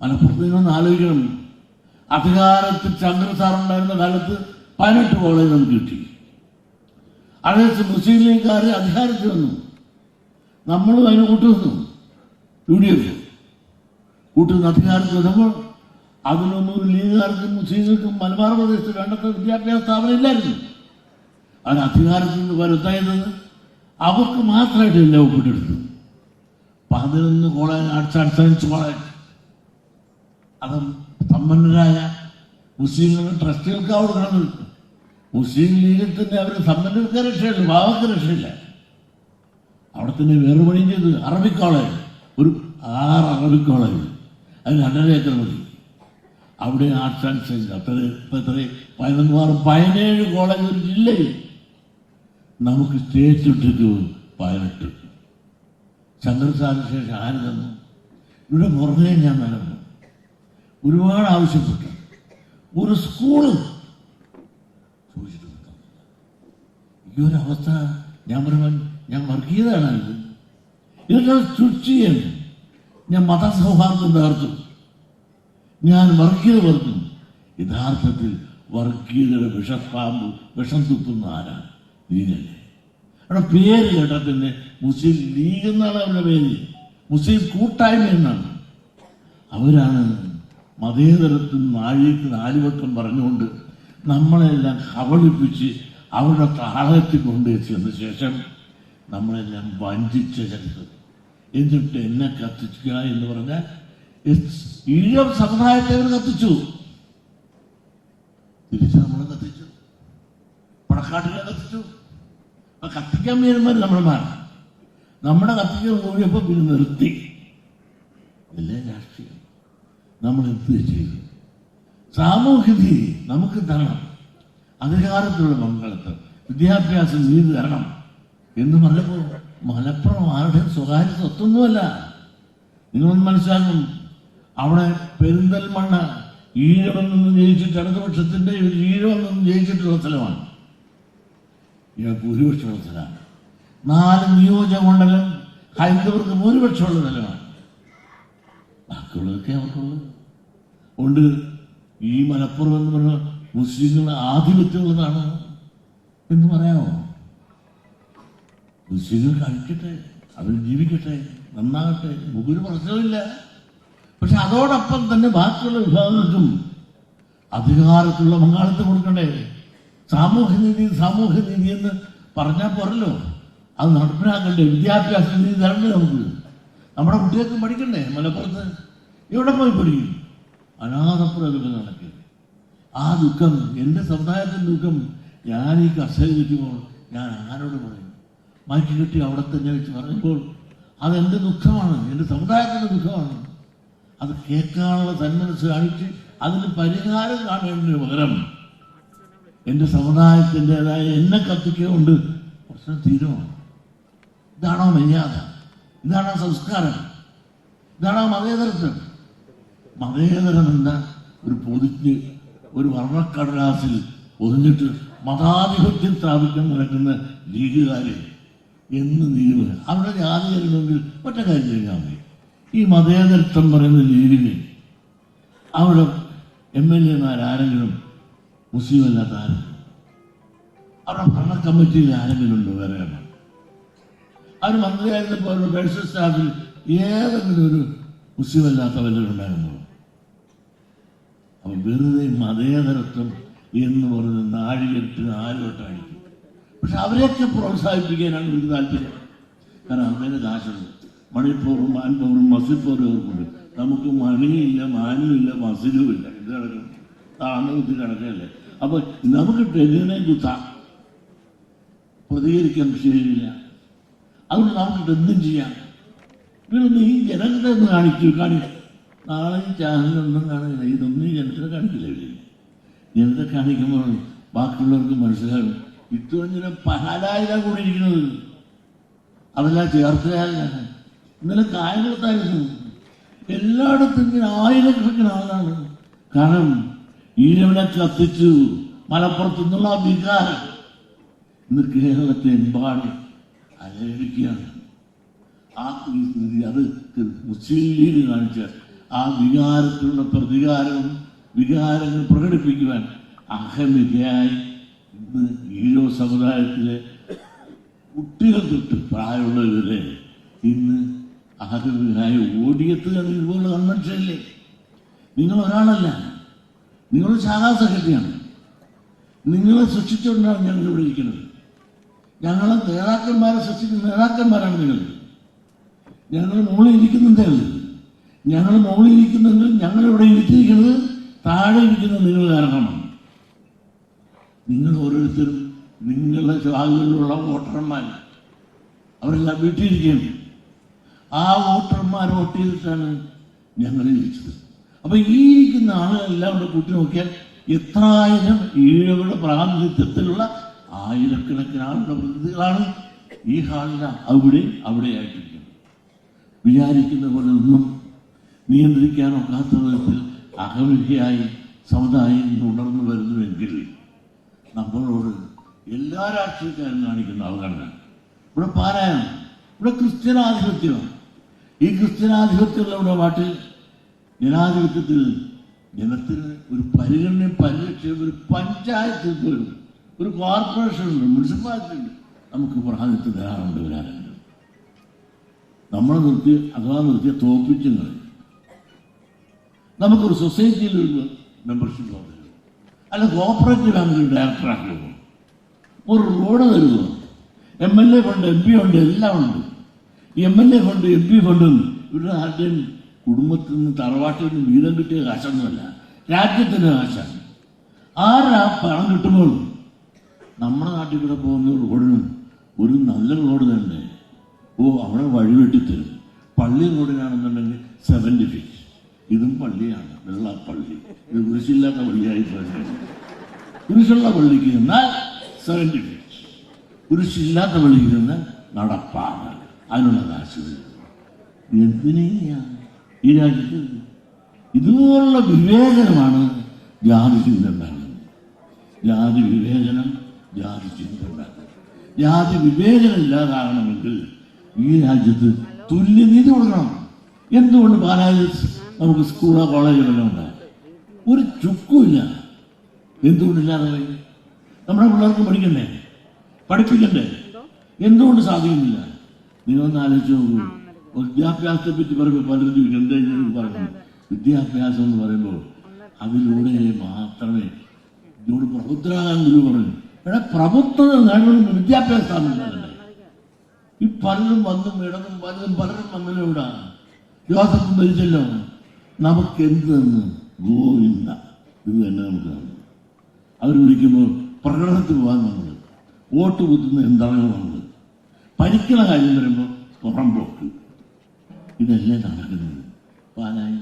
മലപ്പുറത്ത് നിന്നൊന്ന് ആലോചിക്കണം. അധികാരത്തിൽ ചന്ദ്ര സാറുണ്ടായിരുന്ന കാലത്ത് 18 കോളേജ് നമുക്ക് കിട്ടി. അതേ മുസ്ലിം ലീഗുകാർ അധികാരത്തിൽ വന്നു, നമ്മളും അതിന് കൂട്ടുവന്നു. UDF കൂട്ടുന്ന അധികാരത്തിൽ വരുമ്പോൾ അതിനൊന്നും ഒരു ലീഗുകാർക്കും മുസ്ലിങ്ങൾക്കും മലബാർ പ്രദേശത്ത് വേണ്ടത്ര വിദ്യാഭ്യാസ സ്ഥാപനം ഇല്ലായിരുന്നു. അത് അധികാരത്തിൽ നിന്ന് വരുത്തായത് അവർക്ക് മാത്രമായിട്ട് എല്ലാം ഒപ്പിട്ടെടുത്തു. 11 college, arts and science college, അത് സമ്പന്നരായ മുസ്ലിങ്ങളുടെ ട്രസ്റ്റുകൾക്ക് കൊടുക്കണം. മുസ്ലിം ലീഗിൽ തന്നെ അവർ സമ്പന്നർക്ക് രക്ഷയില്ല, പാവർക്ക് രക്ഷയില്ല. അവിടെ തന്നെ വേറെ പണിയും ചെയ്ത് അറബിക് കോളേജ്, ഒരു 6 അറബിക് കോളേജ്, അതിന് 2.5 ഏക്കർ മതി. അവിടെ ആർട്സ് ആൻഡ് സയൻസ് അത്ര 17 കോളേജ് ഒരു ജില്ലയിൽ. നമുക്ക് സ്റ്റേറ്റ് ഇട്ടിട്ട് 18. ചന്ദ്രസാറിന് ശേഷം ആര് തന്നു? ഇവിടെ മുറുകെ ഞാൻ നടന്നു, ഒരുപാട് ആവശ്യപ്പെട്ടു. ഒരു സ്കൂള് ചോദിച്ചിട്ട് ഈ ഒരു അവസ്ഥ ഞാൻ പറയുമ്പോൾ ഞാൻ വർഗീയതയാണ്. ഇതൊക്കെ സൃഷ്ടിക്കാൻ ഞാൻ മതസൗഹാർദ്ദം തകർത്തു, ഞാൻ വർഗീയത വർക്കും. യഥാർത്ഥത്തിൽ വർഗീയതയുടെ വിഷപ്പാമ്പ് വിഷം തുപ്പുന്ന ആരാണ്? ലീഗല്ലേ. അവിടെ പേര് കേട്ടാൽ തന്നെ മുസ്ലിം ലീഗ് എന്നാണ് അവരുടെ പേര്, മുസ്ലിം കൂട്ടായ്മ എന്നാണ്. അവരാണ് മതേതരത്തിൽ നാഴിക്ക് 4 വട്ടം പറഞ്ഞുകൊണ്ട് നമ്മളെല്ലാം കബളിപ്പിച്ച് അവരുടെ താളത്തിൽ കൊണ്ടുവച്ചതിന് ശേഷം നമ്മളെല്ലാം വഞ്ചിച്ച ചരിത്രം. എന്നിട്ട് എന്നെ കത്തിക്കുക എന്ന് പറഞ്ഞാൽ ഈഴവ സമുദായത്തെ അവർ കത്തിച്ചു, തിരിച്ച് നമ്മളെ കത്തിച്ചു, പടക്കാട്ടിലെ കത്തിച്ചു. കത്തിക്കാൻ വീരന്മാർ നമ്മുടെ കത്തിക്കാൻ കൂടിയപ്പോൾ പിന്നെ നിർത്തി. ഇല്ലേ രാഷ്ട്രീയം നമ്മൾ എന്ത് ചെയ്തു? സാമൂഹ്യനീതി നമുക്ക് തരണം, അധികാരത്തിലുള്ള പങ്കാളിത്തം, വിദ്യാഭ്യാസം നീതി തരണം എന്ന് പറഞ്ഞപ്പോൾ മലപ്പുറം ആരുടെയും സ്വകാര്യ സ്വത്തൊന്നുമല്ല. നിങ്ങളൊന്ന് മനസ്സിലാക്കും. അവിടെ പെരിന്തൽമണ്ണ ഈഴവൻ നിന്ന് ജയിച്ചിട്ട് ഇടതുപക്ഷത്തിന്റെ ഈഴവൻ നിന്ന് ജയിച്ചിട്ടുള്ള സ്ഥലമാണ്, ഭൂരിപക്ഷമുള്ള സ്ഥലമാണ്. 4 നിയോജകമണ്ഡലം ഹൈന്ദവർക്ക് ഭൂരിപക്ഷമുള്ള സ്ഥലമാണ്. ബാക്കിയുള്ളതൊക്കെ അവർക്കുള്ളത് കൊണ്ട് ഈ മലപ്പുറം എന്ന് പറഞ്ഞ മുസ്ലിങ്ങളുടെ ആധിപത്യമുള്ളതാണ് എന്ന് പറയാമോ? മുസ്ലിങ്ങൾ കഴിക്കട്ടെ, അവർ ജീവിക്കട്ടെ, നന്നാകട്ടെ, ഒരു പ്രശ്നമില്ല. പക്ഷെ അതോടൊപ്പം തന്നെ ബാക്കിയുള്ള വിഭാഗങ്ങൾക്കും അധികാരത്തിലുള്ള പങ്കാളിത്തം കൊടുക്കണ്ടേ? സാമൂഹ്യനീതി എന്ന് പറഞ്ഞാൽ പോരല്ലോ, അത് നടപ്പിലാക്കണ്ടേ? വിദ്യാഭ്യാസ നീതി തരണ്ടേ? നമുക്ക് നമ്മുടെ കുട്ടികൾക്ക് പഠിക്കണ്ടേ? മലപ്പുറത്ത് എവിടെ പോയി പഠിക്കും? അനാഥപ്പുറമൊക്കെ നടക്കുക. ആ ദുഃഖം, എൻ്റെ സമുദായത്തിൻ്റെ ദുഃഖം ഞാൻ ഈ കസേര കിട്ടുമ്പോൾ ഞാൻ ആരോട് പറയും? മാറ്റി കിട്ടി അവിടെ തന്നെ വെച്ച് പറയുമ്പോൾ അതെൻ്റെ ദുഃഖമാണ്, എൻ്റെ സമുദായത്തിൻ്റെ ദുഃഖമാണ്. അത് കേൾക്കാനുള്ള തന്മനസ് കാണിച്ച് അതിന് പരിഹാരം കാണേണ്ടതിന് പകരം എൻ്റെ സമുദായത്തിൻ്റെതായ എന്നെ കത്തിക്കൊണ്ട് പ്രശ്നം തീരുമോ? ഇതാണോ മര്യാദ? ഇതാണോ സംസ്കാരം? ഇതാണോ മതേതരത്വം? മതേതരം എന്താ? ഒരു പൊതിഞ്ഞ് ഒരു വർണ്ണക്കടലാസിൽ ഒതുങ്ങിട്ട് മതാധിപത്യം സ്ഥാപിക്കാൻ നടക്കുന്ന ലീഗുകാരെ എന്ന് നീവ് അവിടെ ജാതി വരുന്നെങ്കിൽ ഒറ്റ കാര്യം ചെയ്യാൻ മതി. ഈ മതേതരത്വം പറയുന്ന ലീഗിന് അവിടെ MLA-മാരാരെങ്കിലും മുസ്ലിം അല്ലാത്ത ആരെങ്കിലും, അവിടെ ഭരണ കമ്മിറ്റിയിൽ ആരെങ്കിലും ഉണ്ടോ? വേറെ അവർ മന്ത്രിയായിരുന്നപ്പോൾ അവരുടെ പേഴ്സണൽ സ്റ്റാഫിൽ ഏതെങ്കിലും ഒരു മുസ്ലിം അല്ലാത്ത വല്ലവരും ഉണ്ടായിരുന്നോ? അപ്പൊ വെറുതെ മതേതരത്വം എന്ന് പറയുന്ന നാഴികെട്ട് 4 വട്ടം അടിക്കും. പക്ഷെ അവരെയൊക്കെ പ്രോത്സാഹിപ്പിക്കാനാണ് ഒരു താല്പര്യം. കാരണം അങ്ങനെ കാശുണ്ട്. മണിപ്പൂറും മാൻപൂറും മസിപ്പൂറും അവർക്കുണ്ട്. നമുക്ക് മണിയില്ല, മാനുമില്ല, മസിലുമില്ല. ഇത് കിടക്കണം, താന്ന് കുത്തി കിടക്കല്ലേ. അപ്പൊ നമുക്ക് ടെലിനെ കുത്താം, പ്രതികരിക്കാൻ ശരിയില്ല. അതുകൊണ്ട് നമുക്ക് എന്തും ചെയ്യാം. ഇവരൊന്നും ഈ ജനങ്ങളെ ഒന്ന് കാണിക്കും. നാളെ ഈ ചാനലൊന്നും കാണില്ല, ഇതൊന്നും ഈ ജനത്തെ കാണിക്കില്ല. ജനത്തെ കാണിക്കുമ്പോൾ ബാക്കിയുള്ളവർക്ക് മനസ്സിലാകും ഇത്രഞ്ഞിനെ പഹാലായില്ല കൂടിയിരിക്കുന്നത്. അതെല്ലാം ചേർത്തയാലാണ്. ഇന്നലെ കായംകുളത്തായിരുന്നു. എല്ലായിടത്തും ഇങ്ങനെ ആയിരക്കണക്കിന് ആളാണ്. കാരണം ഈഴവനെ കത്തിച്ചു മലപ്പുറത്തു നിന്നുള്ള വികാരം ഇന്ന് കേരളത്തെ എമ്പാട് അലയടിക്കുകയാണ്. ആ സ്ഥിതി അത് മുസ്ലിം ലീഗ് കാണിച്ച ആ വികാരത്തിലുള്ള വികാരങ്ങൾ പ്രകടിപ്പിക്കുവാൻ അഹമികയായി ഇന്ന് ഈഴവ സമുദായത്തിലെ കുട്ടികൾ തൊട്ട് പ്രായമുള്ളവരെ ഇന്ന് അഹമികയായി ഓടിയെത്തുകയാണ്. ഇതുപോലെ കൺവെൻഷനില്ലേ, നിങ്ങൾ ഒരാളല്ല, നിങ്ങൾ ശാഖാ സെക്രട്ടറിയാണ്. നിങ്ങളെ സൃഷ്ടിച്ചുകൊണ്ടാണ് ഞങ്ങൾ ഇവിടെ ഇരിക്കുന്നത്. ഞങ്ങളെ നേതാക്കന്മാരെ സൃഷ്ടിക്കുന്ന നേതാക്കന്മാരാണ് നിങ്ങൾ. ഞങ്ങൾ മുകളിൽ ഇരിക്കുന്നതേ ഉള്ളൂ. ഞങ്ങൾ മുകളിൽ ഇരിക്കുന്നെങ്കിൽ ഞങ്ങളിവിടെ ഇരുത്തിയിരിക്കുന്നത് താഴെ ഇരിക്കുന്ന നിങ്ങൾ കാരണമാണ്. നിങ്ങൾ ഓരോരുത്തരും നിങ്ങളുടെ ശാഖകളിലുള്ള വോട്ടർമാർ അവരെല്ലാം വീട്ടിലിരിക്കുകയാണ്. ആ വോട്ടർമാർ വോട്ട് ചെയ്തിട്ടാണ് ഞങ്ങൾ ജയിച്ചത്. അപ്പൊ ഈ ഇരിക്കുന്ന ആളുകളെല്ലാം കൂടെ കൂട്ടി നോക്കിയാൽ എത്രായിരം ഈഴവരുടെ പ്രാതിനിധ്യത്തിലുള്ള ആയിരക്കണക്കിന് ആളുടെ പ്രതിനിധികളാണ് ഈ ഹാളിൽ അവിടെയായിട്ടിരിക്കുന്നത്. വിചാരിക്കുന്ന പോലെ ഒന്നും നിയന്ത്രിക്കാനൊക്കാത്ത വിധത്തിൽ അഹമികയായി സമുദായം ഉണർന്നു വരുന്നുവെങ്കിൽ നമ്മളോട് എല്ലാ രാഷ്ട്രീയക്കാരും കാണിക്കുന്ന അവഗണന. ഇവിടെ പാരായണം, ഇവിടെ ക്രിസ്ത്യനാധിപത്യമാണ്. ഈ ക്രിസ്ത്യനാധിപത്യമുള്ള നാട്ടിൽ ജനാധിപത്യത്തിൽ ജനത്തിന് ഒരു പരിഗണനയും പരിരക്ഷയും ഒരു പഞ്ചായത്തിൽ പോലും ഒരു കോർപ്പറേഷനുണ്ട്, മുനിസിപ്പാലിറ്റി ഉണ്ട്, നമുക്ക് പ്രാതിനിധ്യം തരാറുണ്ട്. വരാറുണ്ട്. നമ്മളെ നിർത്തിയ തോപ്പിച്ചും കളയും. നമുക്കൊരു സൊസൈറ്റിയിൽ ഒരു മെമ്പർഷിപ്പ് തരുമോ, അല്ല കോപ്പറേറ്റീവ് ബാങ്കിൽ ഡയറക്ടറാക്കുമോ, ഒരു റോഡ് തരുമോ? MLA ഫണ്ട്, MP ഫണ്ട് എല്ലാം ഉണ്ട്. ഈ MLA ഫണ്ട്, MP ഫണ്ടും ഇവരുടെ ആരുടെയും കുടുംബത്തിൽ നിന്ന് തറവാട്ടിൽ നിന്ന് വീതം കിട്ടിയ കാശൊന്നുമല്ല, രാജ്യത്തിൻ്റെ കാശാണ്. ആരാ പണം കിട്ടുമ്പോൾ നമ്മുടെ നാട്ടിൽ കൂടെ പോകുന്ന റോഡിനും ഒരു നല്ല റോഡ് തന്നെ അവിടെ വഴി വെട്ടിത്തരും. പള്ളി റോഡിനാണെന്നുണ്ടെങ്കിൽ 70 feet. ഇതും പള്ളിയാണ്, വെള്ളപ്പള്ളി. ഇത് കുരിശില്ലാത്ത പള്ളിയായി പറയുന്നത്. കുരിശുള്ള പള്ളിക്ക് നിന്നാൽ 70 feet, കുരിശില്ലാത്ത പള്ളിക്ക് നിന്നാൽ നടപ്പാണ്. അതിനുള്ള കാശ് എന്തിനാണ് ഈ രാജ്യത്ത്? ഇതുപോലുള്ള വിവേചനമാണ് ജാതി ചിന്ത ഉണ്ടാകുന്നത്. ജാതി വിവേചനം, ജാതി ചിന്ത ഉണ്ടാകുന്നത്. ജാതി വിവേചനം ഇല്ലാതാകണമെങ്കിൽ ഈ രാജ്യത്ത് തുല്യനീതി കൊടുക്കണം. എന്തുകൊണ്ട് പാലായിൽ നമുക്ക് സ്കൂളോ കോളേജുകളെല്ലാം ഉണ്ടാകും? ഒരു ചുക്കുമില്ല. എന്തുകൊണ്ടില്ലാതെ പോയി? നമ്മുടെ പിള്ളേർക്ക് പഠിക്കണ്ടേ, പഠിപ്പിക്കണ്ടേ? എന്തുകൊണ്ട് സാധിക്കുന്നില്ല? നിങ്ങളൊന്ന് ആലോചിച്ച് നോക്കൂ. വിദ്യാഭ്യാസത്തെ പറ്റി പറയുമ്പോൾ പലരും എന്തായാലും പറഞ്ഞു, വിദ്യാഭ്യാസം എന്ന് പറയുമ്പോൾ അതിലൂടെ മാത്രമേ ഇതിനോട് പ്രബുദ്ധരാകാൻ ഗുരു പറഞ്ഞു. ഇവിടെ പ്രബുദ്ധത നേടണമെന്ന് വിദ്യാഭ്യാസ സ്ഥാപനങ്ങളല്ലേ. ഈ പലരും വന്നും ഇടതും പലരും വന്നല്ലോ. ഇവിടെ ജോസഫ് മരിച്ചല്ലോ. നമുക്കെന്ത് തന്ന്? ഗോവിന്ദ. ഇത് തന്നെ നമുക്ക് കാണും. അവർ വിളിക്കുമ്പോൾ പ്രകടനത്തിൽ പോകാൻ വന്നത്, വോട്ട് കുത്തുന്ന എന്താണ് വന്നത്, ഭരിക്കണ കാര്യം വരുമ്പോൾ പുറംപോക്ക്. ഇതല്ലേ നടക്കുന്നത്. പാലായി